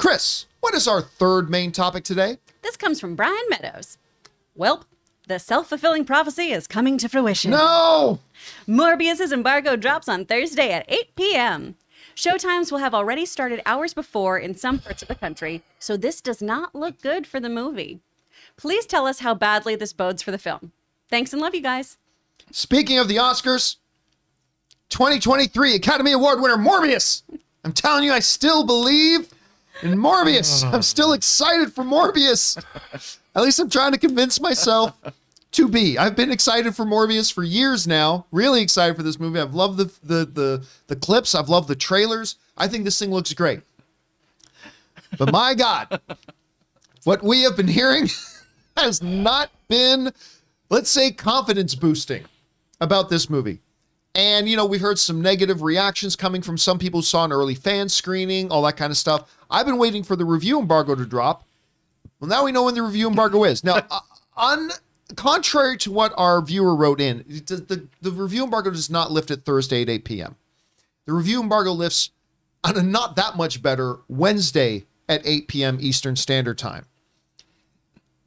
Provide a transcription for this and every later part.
Chris, what is our third main topic today? This comes from Brian Meadows. Welp, the self-fulfilling prophecy is coming to fruition. No! Morbius's Embargo drops on Thursday at 8 p.m. Showtimes will have already started hours before in some parts of the country, so this does not look good for the movie. Please tell us how badly this bodes for the film. Thanks and love you guys. Speaking of the Oscars, 2023 Academy Award winner Morbius. I'm telling you, I still believe in Morbius. I'm still excited for Morbius. At least I'm trying to convince myself to be. I've been excited for Morbius for years now. Really excited for this movie. I've loved the clips. I've loved the trailers. I think this thing looks great. But my God, what we have been hearing has not been, let's say, confidence boosting about this movie. And, you know, we heard some negative reactions coming from some people who saw an early fan screening, all that kind of stuff. I've been waiting for the review embargo to drop. Well, now we know when the review embargo is. Now, contrary to what our viewer wrote in, the review embargo does not lift at Thursday at 8 p.m. The review embargo lifts on a not that much better Wednesday at 8 p.m. Eastern Standard Time.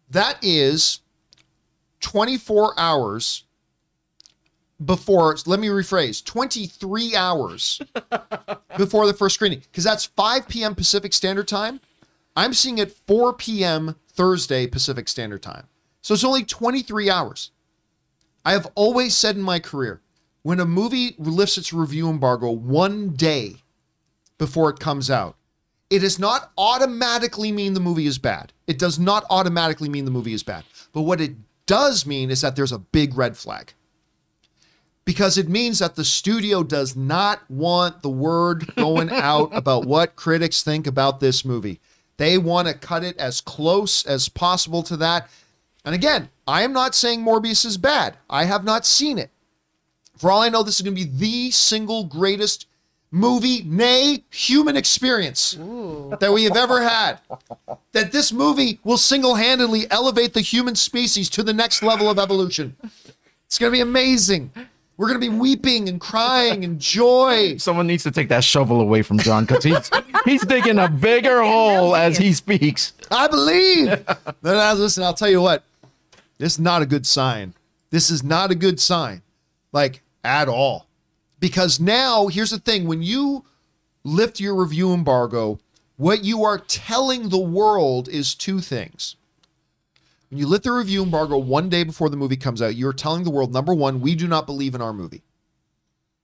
That is 24 hours before, let me rephrase, 23 hours before the first screening, because that's 5 p.m. Pacific Standard Time. I'm seeing it 4 p.m. Thursday Pacific Standard Time. So it's only 23 hours. I have always said in my career, when a movie lifts its review embargo one day before it comes out, it does not automatically mean the movie is bad. It does not automatically mean the movie is bad. But what it does mean is that there's a big red flag. Because it means that the studio does not want the word going out about what critics think about this movie. They want to cut it as close as possible to that. And again, I am not saying Morbius is bad. I have not seen it. For all I know, this is going to be the single greatest movie, nay, human experience that we have ever had. That this movie will single-handedly elevate the human species to the next level of evolution. It's going to be amazing. We're going to be weeping and crying and joy. Someone needs to take that shovel away from John, because he's digging a bigger hole as he speaks. I believe. Listen, I'll tell you what. This is not a good sign. This is not a good sign, like, at all. Because now, here's the thing. When you lift your review embargo, what you are telling the world is two things. When you lift the review embargo one day before the movie comes out, you're telling the world, number one, we do not believe in our movie.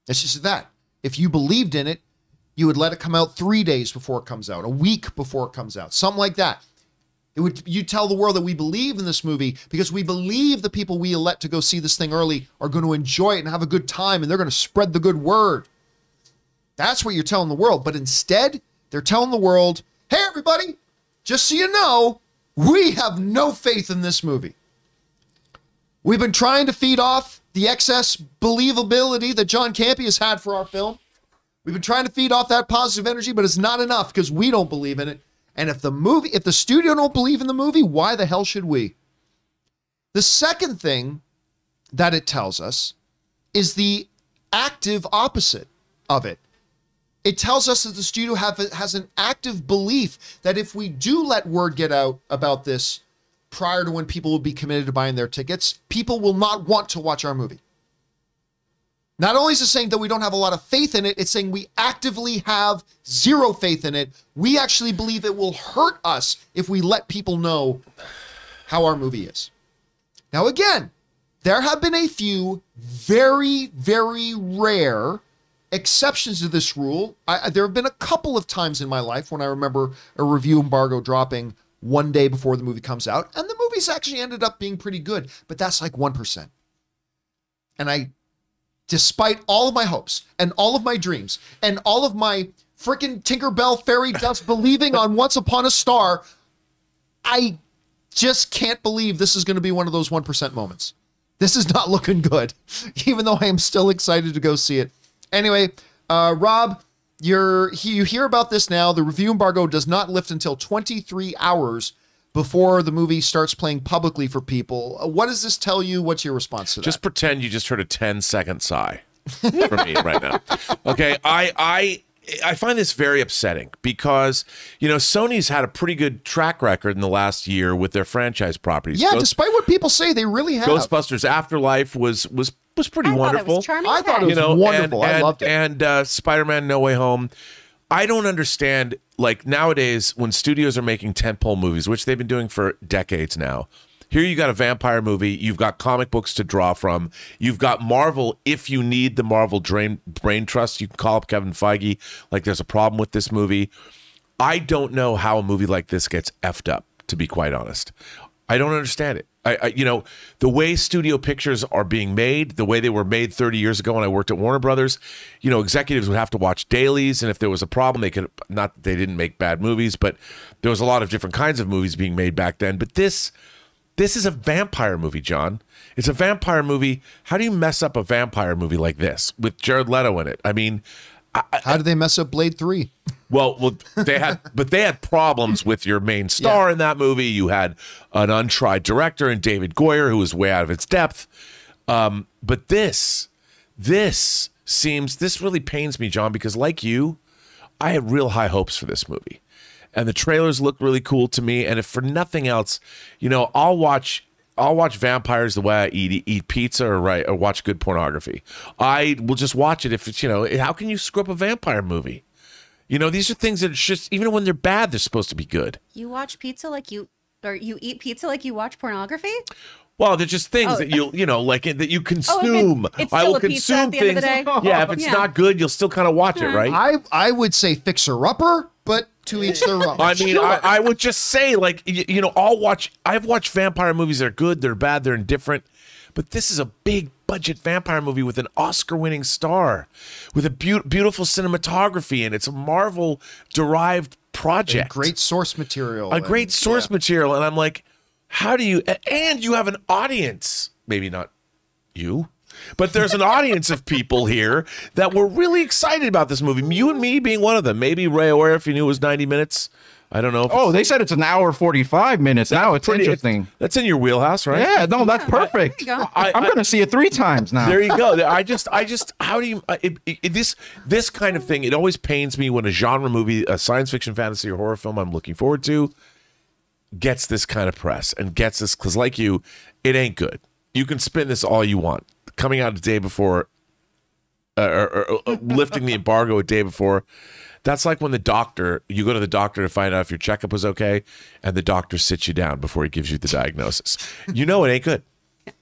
It's just that. If you believed in it, you would let it come out 3 days before it comes out, a week before it comes out, something like that. You tell the world that we believe in this movie because we believe the people we elect to go see this thing early are going to enjoy it and have a good time, and they're going to spread the good word. That's what you're telling the world. But instead, they're telling the world, hey, everybody, just so you know, we have no faith in this movie. We've been trying to feed off the excess believability that John Campea has had for our film. We've been trying to feed off that positive energy, but it's not enough because we don't believe in it. And if the studio don't believe in the movie, why the hell should we? The second thing that it tells us is the active opposite of it. It tells us that the studio has an active belief that if we do let word get out about this prior to when people will be committed to buying their tickets, people will not want to watch our movie. Not only is it saying that we don't have a lot of faith in it, it's saying we actively have zero faith in it. We actually believe it will hurt us if we let people know how our movie is. Now, again, there have been a few very, very rare exceptions to this rule. There have been a couple of times in my life when I remember a review embargo dropping one day before the movie comes out, and the movie's actually ended up being pretty good, but that's like 1%. And despite all of my hopes and all of my dreams and all of my freaking Tinkerbell fairy dust believing on Once Upon a Star, I just can't believe this is going to be one of those 1% moments. This is not looking good, even though I am still excited to go see it. Anyway, Rob, you hear about this now. The review embargo does not lift until 23 hours before the movie starts playing publicly for people. What does this tell you? What's your response to that? Just pretend you just heard a 10-second sigh from me right now. Okay, I find this very upsetting because, you know, Sony's had a pretty good track record in the last year with their franchise properties. Yeah, despite what people say, they really have. Ghostbusters Afterlife was pretty wonderful. I thought it was wonderful. I loved it. And Spider-Man No Way Home. I don't understand, like, nowadays when studios are making tentpole movies, which they've been doing for decades now. Here you got a vampire movie. You've got comic books to draw from. You've got Marvel. If you need the Marvel brain trust, you can call up Kevin Feige. Like, there's a problem with this movie. I don't know how a movie like this gets effed up, to be quite honest. I don't understand it. You know, the way studio pictures are being made, the way they were made 30 years ago when I worked at Warner Brothers, you know, executives would have to watch dailies, and if there was a problem, they could, not that they didn't make bad movies, but there was a lot of different kinds of movies being made back then. But this is a vampire movie, John. It's a vampire movie. How do you mess up a vampire movie like this with Jared Leto in it? I mean, how did they mess up Blade 3? Well, they had problems with your main star in that movie. You had an untried director in David Goyer who was way out of its depth. But this really pains me, John, because like you, I had real high hopes for this movie. And the trailers look really cool to me. And if for nothing else, you know, I'll watch vampires the way I eat pizza or watch good pornography. I will just watch it if it's, you know, how can you screw up a vampire movie? You know, these are things that it's just, even when they're bad, they're supposed to be good. You watch pizza like you eat pizza like you watch pornography? Well, they're just things that you know, like that you consume. It's I will pizza consume at the end of the things. day. Yeah, if it's not good, you'll still kind of watch it, right? I would say fixer upper, but to each their own. I mean, I would just say, like, you know, I've watched vampire movies that are good, they're bad, they're indifferent. But this is a big budget vampire movie with an Oscar-winning star, with a beautiful cinematography, and it's a Marvel-derived project. A great source material. A great source material. And I'm like, how do you... And you have an audience. Maybe not you, but there's an audience of people here that were really excited about this movie. You and me being one of them. Maybe Ray O'Ware, if you knew it was 90 minutes. I don't know. Oh, they said it's an hour 45 minutes. Now it's interesting. That's in your wheelhouse, right? Yeah, no, that's perfect. I'm going to see it 3 times now. There you go. I just, how do you, this kind of thing, it always pains me when a genre movie, a science fiction, fantasy, or horror film I'm looking forward to gets this kind of press and gets this, because like you, it ain't good. You can spin this all you want. Coming out a day before, or lifting the embargo a day before, that's like when you go to the doctor to find out if your checkup was okay, and the doctor sits you down before he gives you the diagnosis. You know it ain't good.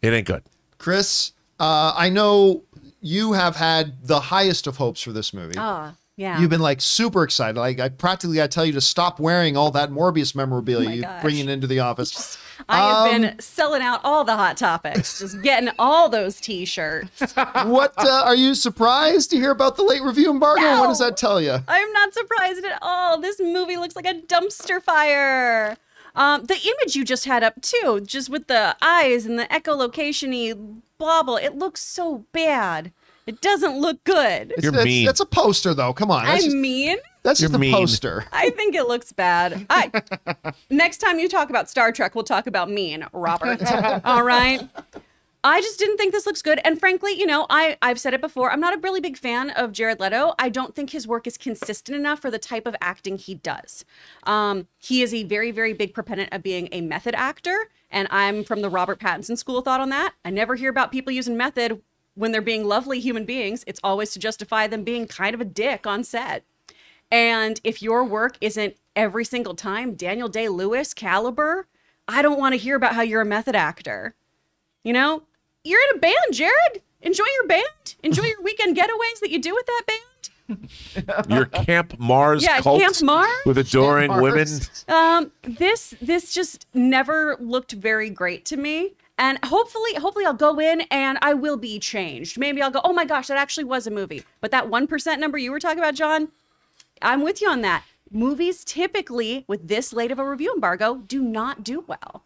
It ain't good. Chris, I know you have had the highest of hopes for this movie. Oh, yeah. You've been like super excited. Like I practically got to tell you to stop wearing all that Morbius memorabilia you're bringing into the office. I have been selling out all the Hot Topics, just getting all those T-shirts. What are you surprised to hear about the late review embargo? No, What does that tell you? I'm not surprised at all. This movie looks like a dumpster fire. The image you just had up too, just with the eyes and the echolocation-y bobble, it looks so bad. It doesn't look good. You're mean. That's a poster, though. Come on. I'm mean. That's just a mean. poster. I think it looks bad. Next time you talk about Star Trek, we'll talk about mean, Robert. All right? I just didn't think this looks good. And frankly, you know, I've said it before, I'm not a really big fan of Jared Leto. I don't think his work is consistent enough for the type of acting he does. He is a very, very big proponent of being a method actor. And I'm from the Robert Pattinson school of thought on that. I never hear about people using method when they're being lovely human beings. It's always to justify them being kind of a dick on set. And if your work isn't every single time Daniel Day-Lewis caliber, I don't want to hear about how you're a method actor. You know, you're in a band, Jared. Enjoy your band. Enjoy your weekend getaways that you do with that band. Your Camp Mars cult Camp Mars with adoring women. This just never looked very great to me. And hopefully I'll go in and I will be changed. Maybe I'll go, oh my gosh, that actually was a movie. But that 1% number you were talking about, John, I'm with you on that. Movies typically, with this late of a review embargo, do not do well.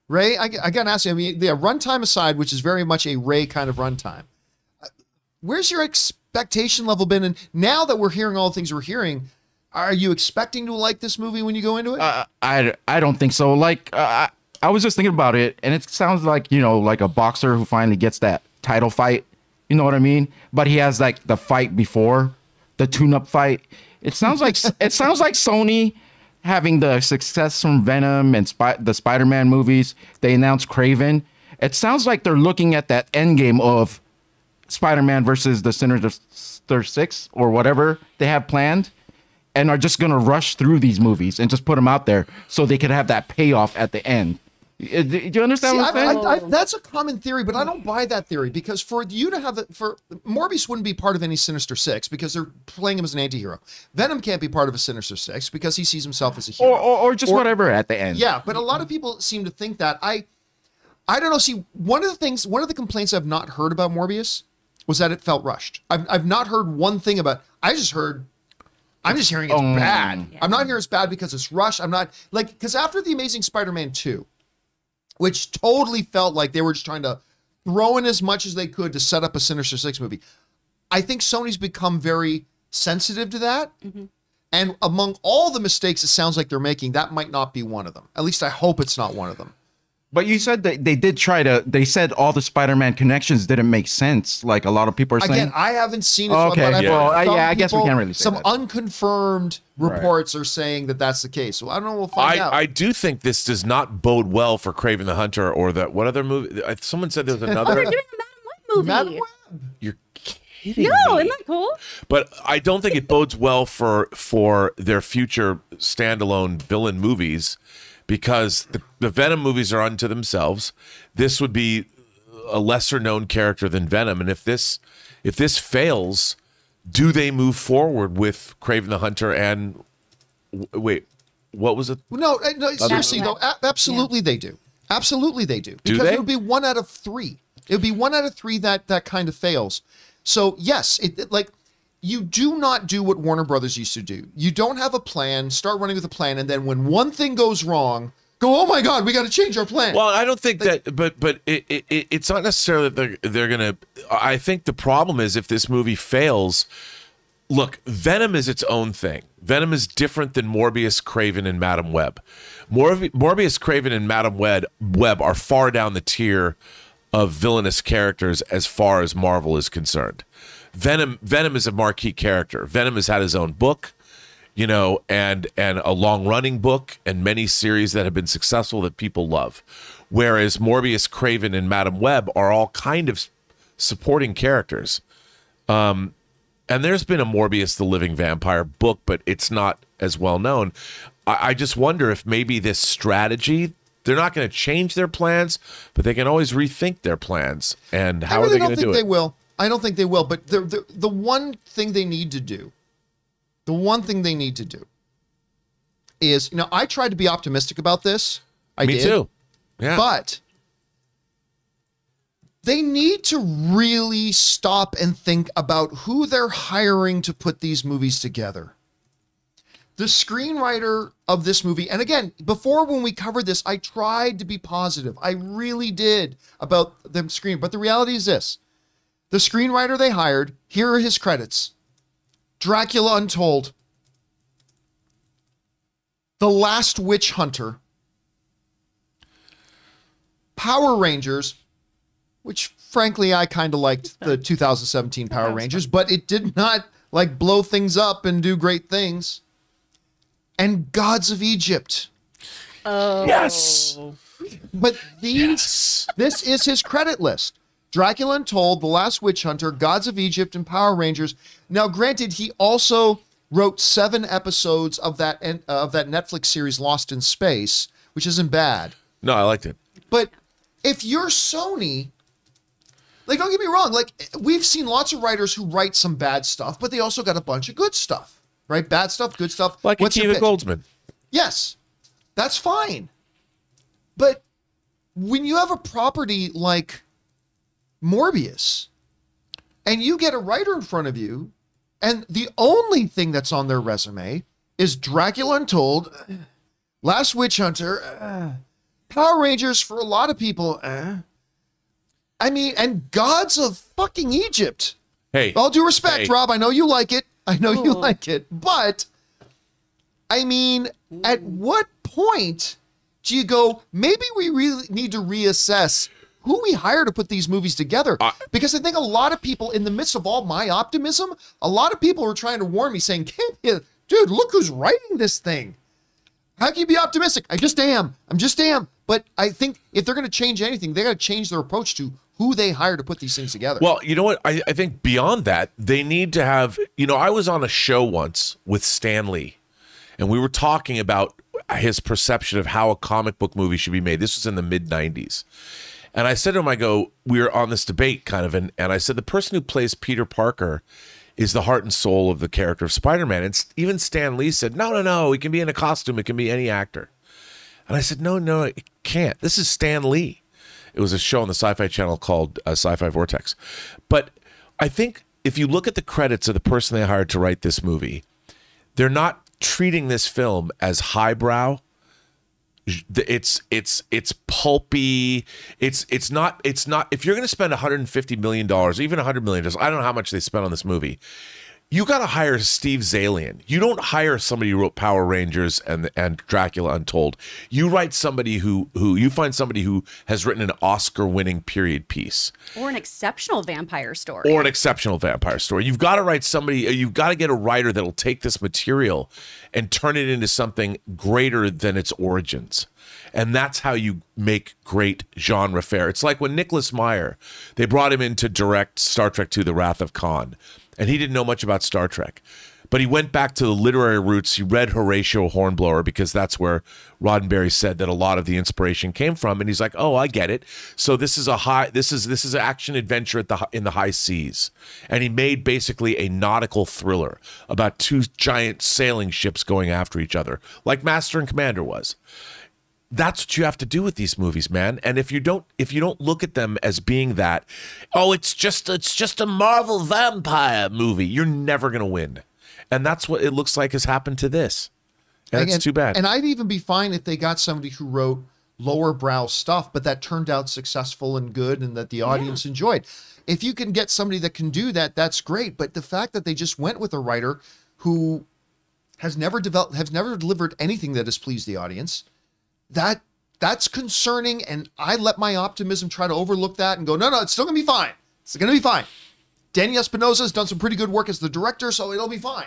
Ray, I got to ask you, I mean, runtime aside, which is very much a Ray kind of runtime, where's your expectation level been? And now that we're hearing all the things we're hearing, are you expecting to like this movie when you go into it? I don't think so. Like, I was just thinking about it, and it sounds like, you know, like a boxer who finally gets that title fight. You know what I mean? But he has like the fight before the tune-up fight. It sounds like Sony having the success from Venom and the Spider-Man movies. They announced Kraven. It sounds like they're looking at that end game of Spider-Man versus the Sinister Six or whatever they have planned, and are just going to rush through these movies and just put them out there so they could have that payoff at the end. Do you understand what I'm saying? That's a common theory, but I don't buy that theory, because for you to have Morbius wouldn't be part of any Sinister Six because they're playing him as an anti-hero. Venom can't be part of a Sinister Six because he sees himself as a hero. Or just whatever at the end. Yeah, but a lot of people seem to think that. I don't know. See, one of the complaints I've not heard about Morbius was that it felt rushed. I've not heard one thing about. I'm just hearing it's bad. Yeah. I'm not hearing it's bad because it's rushed. I'm not because after the Amazing Spider-Man 2, which totally felt like they were just trying to throw in as much as they could to set up a Sinister Six movie. I think Sony's become very sensitive to that. Mm-hmm. And among all the mistakes it sounds like they're making, that might not be one of them. At least I hope it's not one of them. But you said that they said all the Spider-Man connections didn't make sense. Like a lot of people are saying. Again, I haven't seen it. Okay, but I guess we can't really say some that. unconfirmed reports are saying that that's the case. Well, I don't know. We'll find out. I do think this does not bode well for Kraven the Hunter or that. What other movie? Someone said there was another. They're doing the Madam Web movie. Madam Web. You're kidding No, me. isn't that cool? But I don't think it bodes well for their future standalone villain movies, because the Venom movies are unto themselves. This would be a lesser known character than Venom, and if this fails, do they move forward with Kraven the Hunter and wait, what was it? No, seriously though, absolutely they do. Absolutely they do. Because they? it would be 1 out of 3. It would be 1 out of 3 that kind of fails. So yes, you do not do what Warner Brothers used to do. You don't have a plan, start running with a plan, and then when one thing goes wrong, go, oh my God, we got to change our plan. Well, I don't think that, but it's not necessarily that they're gonna. I think the problem is if this movie fails. Look, Venom is its own thing. Venom is different than Morbius, Kraven, and Madam Web. Morbius, Kraven, and Madam Web are far down the tier of villainous characters as far as Marvel is concerned. Venom is a marquee character. Venom has had his own book, and a long-running book and many series that have been successful that people love. Whereas Morbius, Kraven, and Madam Web are all kind of supporting characters. And there's been a Morbius the Living Vampire book, but it's not as well known. I just wonder if maybe this strategy, they're not going to change their plans, but they can always rethink their plans. And how are they going to do it? I don't think they will. But the one thing they need to do, is, I tried to be optimistic about this. Me too. Yeah. But they need to really stop and think about who they're hiring to put these movies together. The screenwriter of this movie, and again, before when we covered this, I tried to be positive. I really did about them screen. But the reality is this. The screenwriter they hired, here are his credits. Dracula Untold. The Last Witch Hunter. Power Rangers, which frankly I kind of liked the 2017 Power Rangers, but it did not blow things up and do great things. And Gods of Egypt. Oh. Yes. But this is his credit list. Dracula Untold, The Last Witch Hunter, Gods of Egypt, and Power Rangers. Now, granted, he also wrote 7 episodes of that Netflix series Lost in Space, which isn't bad. No, I liked it. But if you're Sony, don't get me wrong, we've seen lots of writers who write some bad stuff, but they also got a bunch of good stuff, right? Bad stuff, good stuff. Like What's your Akiva pitch? Goldsman. Yes, that's fine. But when you have a property like Morbius and you get a writer in front of you and the only thing that's on their resume is Dracula Untold, Last Witch Hunter, Power Rangers for a lot of people, and Gods of fucking Egypt. Hey. All due respect, Hey. Rob, I know you like it. You like it. But, at what point do you go, maybe we really need to reassess who we hire to put these movies together. Because I think a lot of people, in the midst of all my optimism, a lot of people were trying to warn me saying, dude, look who's writing this thing. How can you be optimistic? I just am. But I think if they're going to change anything, they got to change their approach to who they hire to put these things together. Well, you know what? I think beyond that, they need to have, I was on a show once with Stan Lee, and we were talking about his perception of how a comic book movie should be made. This was in the mid-90s. And I said to him, we were on this debate kind of, and I said, the person who plays Peter Parker is the heart and soul of the character of Spider-Man. And even Stan Lee said, no, it can be in a costume. It can be any actor. And I said, no, it can't. This is Stan Lee. It was a show on the Sci-Fi Channel called Sci-Fi Vortex. But I think if you look at the credits of the person they hired to write this movie, they're not treating this film as highbrow. It's pulpy. It's not. If you're going to spend $150 million, even $100 million, I don't know how much they spent on this movie. You got to hire Steve Zalian. You don't hire somebody who wrote Power Rangers and Dracula Untold. You write somebody who you find somebody who has written an Oscar-winning period piece. Or an exceptional vampire story. You've got to write somebody, you've got to get a writer that'll take this material and turn it into something greater than its origins. And that's how you make great genre fare. It's like when Nicholas Meyer, they brought him in to direct Star Trek II: The Wrath of Khan. And he didn't know much about Star Trek. But he went back to the literary roots. He read Horatio Hornblower because that's where Roddenberry said that a lot of the inspiration came from. And he's like, oh, I get it. So this is an action adventure in the high seas. And he made basically a nautical thriller about two giant sailing ships going after each other, like Master and Commander was. That's what you have to do with these movies, man. And if you don't look at them as being that, it's just a Marvel vampire movie, you're never going to win. And that's what it looks like has happened to this. And it's too bad. And I'd even be fine if they got somebody who wrote lower brow stuff, but that turned out successful and good and that the audience enjoyed. If you can get somebody that can do that, that's great. But the fact that they just went with a writer who has never delivered anything that has pleased the audience, that's concerning, and I let my optimism try to overlook that and go, no, it's still gonna be fine. It's gonna be fine. Danny Espinosa has done some pretty good work as the director, so it'll be fine.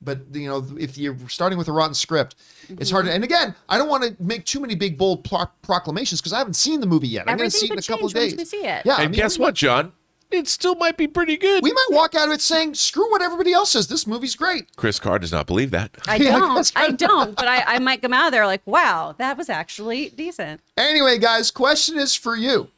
But if you're starting with a rotten script, it's hard to. And again, I don't want to make too many big bold proclamations because I haven't seen the movie yet. I'm going to see it in a couple of days. Once we see it. Yeah, and guess what, John? It still might be pretty good. We might walk out of it saying, screw what everybody else says. This movie's great. Chris Carr does not believe that. I don't. But I might come out of there like, wow, that was actually decent. Anyway, guys, question is for you.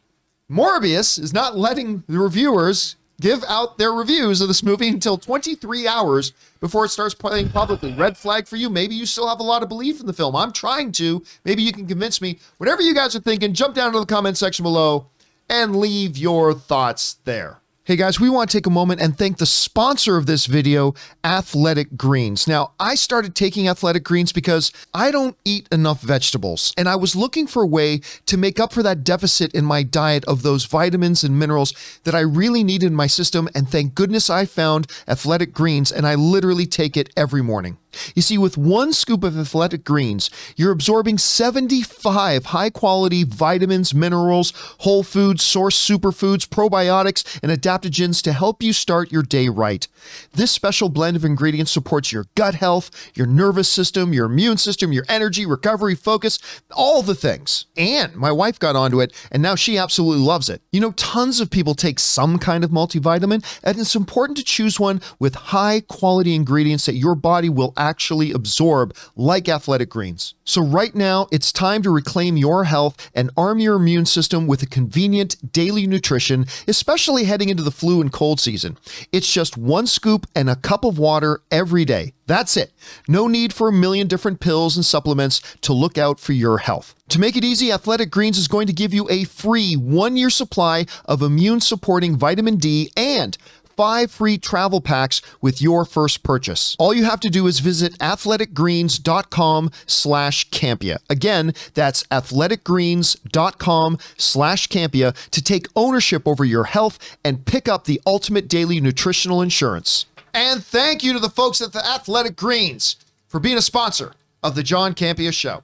Morbius is not letting the reviewers give out their reviews of this movie until 23 hours before it starts playing publicly. Red flag for you. Maybe you still have a lot of belief in the film. I'm trying to. Maybe you can convince me. Whatever you guys are thinking, jump down to the comment section below and leave your thoughts there. Hey guys, we want to take a moment and thank the sponsor of this video, Athletic Greens. Now, I started taking Athletic Greens because I don't eat enough vegetables, and I was looking for a way to make up for that deficit in my diet of those vitamins and minerals that I really needed in my system, and thank goodness I found Athletic Greens, and I literally take it every morning. You see, with one scoop of Athletic Greens, you're absorbing 75 high-quality vitamins, minerals, whole foods, source superfoods, probiotics, and adaptogens to help you start your day right. This special blend of ingredients supports your gut health, your nervous system, your immune system, your energy, recovery, focus, all the things. And my wife got onto it, and now she absolutely loves it. You know, tons of people take some kind of multivitamin, and it's important to choose one with high-quality ingredients that your body will actually absorb, like Athletic Greens. So right now, it's time to reclaim your health and arm your immune system with a convenient daily nutrition, especially heading into the flu and cold season. It's just one scoop and a cup of water every day. That's it. No need for a million different pills and supplements to look out for your health. To make it easy, Athletic Greens is going to give you a free 1-year supply of immune-supporting vitamin D and 5 free travel packs with your first purchase. All you have to do is visit athleticgreens.com/Campea. Again, that's athleticgreens.com/Campea to take ownership over your health and pick up the ultimate daily nutritional insurance. And thank you to the folks at the Athletic Greens for being a sponsor of the John Campea Show.